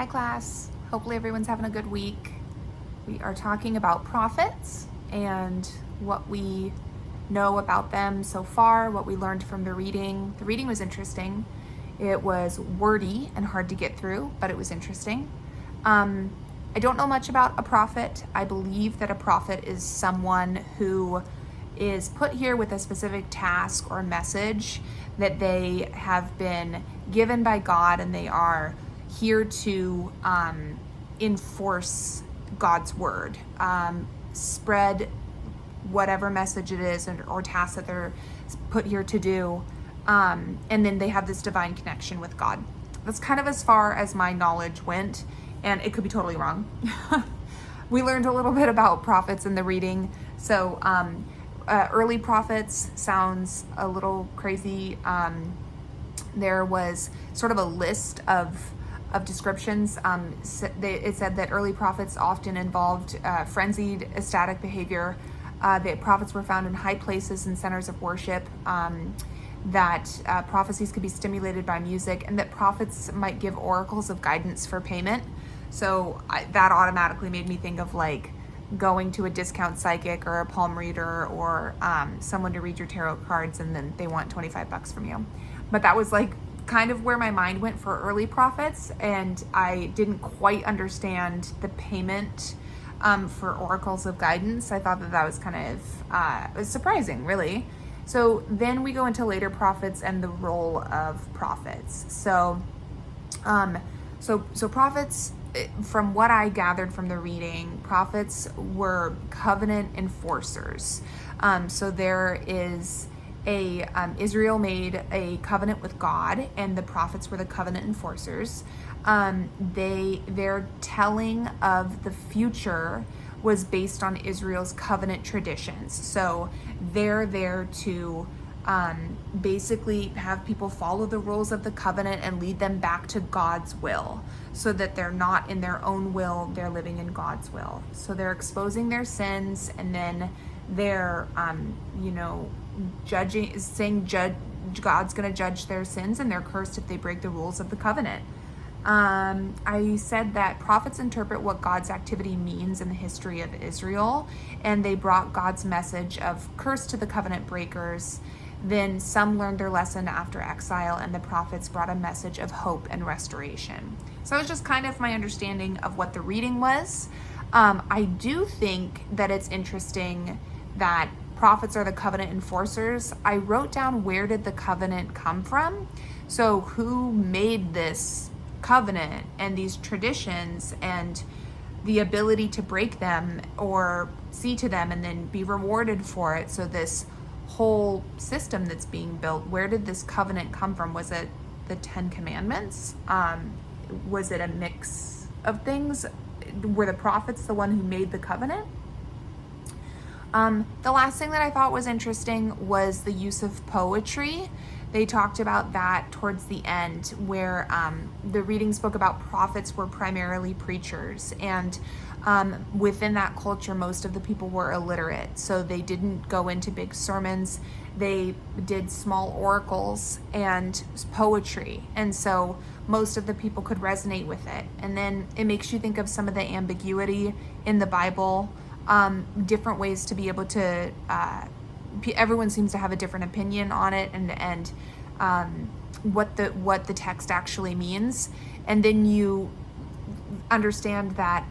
Hi class, hopefully everyone's having a good week. We are talking about prophets and what we know about them so far, what we learned from the reading. The reading was interesting. It was wordy and hard to get through, but it was interesting. I don't know much about a prophet. I believe that a prophet is someone who is put here with a specific task or message that they have been given by God, and they are here to enforce God's word, spread whatever message it is or task that they're put here to do, and then they have this divine connection with God. That's kind of as far as my knowledge went, and it could be totally wrong. We learned a little bit about prophets in the reading. So early prophets sounds a little crazy. There was sort of a list of descriptions. It said that early prophets often involved frenzied, ecstatic behavior. That prophets were found in high places and centers of worship. That prophecies could be stimulated by music, and that prophets might give oracles of guidance for payment. So that automatically made me think of like going to a discount psychic or a palm reader or someone to read your tarot cards, and then they want $25 from you. But that was like kind of where my mind went for early prophets, and I didn't quite understand the payment for oracles of guidance. I thought that was kind of was surprising, really. So then we go into later prophets and the role of prophets. So prophets, from what I gathered from the reading, prophets were covenant enforcers. So there is Israel made a covenant with God, and the prophets were the covenant enforcers. Their telling of the future was based on Israel's covenant traditions. So they're there to basically have people follow the rules of the covenant and lead them back to God's will, so that they're not in their own will, they're living in God's will. So they're exposing their sins, and then they're God's going to judge their sins, and they're cursed if they break the rules of the covenant. I said that prophets interpret what God's activity means in the history of Israel, and they brought God's message of curse to the covenant breakers. Then some learned their lesson after exile, and the prophets brought a message of hope and restoration. So it was just kind of my understanding of what the reading was. I do think that it's interesting that prophets are the covenant enforcers. I wrote down, where did the covenant come from? So who made this covenant and these traditions and the ability to break them or see to them and then be rewarded for it? So this whole system that's being built, where did this covenant come from? Was it the 10 Commandments? Was it a mix of things? Were the prophets the one who made the covenant? The last thing that I thought was interesting was the use of poetry. They talked about that towards the end, where the reading spoke about prophets were primarily preachers, and within that culture, most of the people were illiterate, so they didn't go into big sermons. They did small oracles and poetry, and so most of the people could resonate with it. And then it makes you think of some of the ambiguity in the Bible, different ways to be able to everyone seems to have a different opinion on it, and what the text actually means. And then you understand that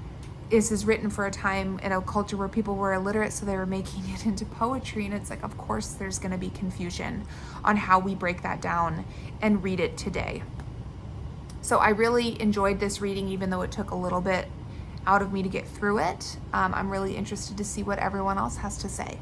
this is written for a time in a culture where people were illiterate, so they were making it into poetry, and it's like, of course there's going to be confusion on how we break that down and read it today. So I really enjoyed this reading, even though it took a little bit out of me to get through it. I'm really interested to see what everyone else has to say.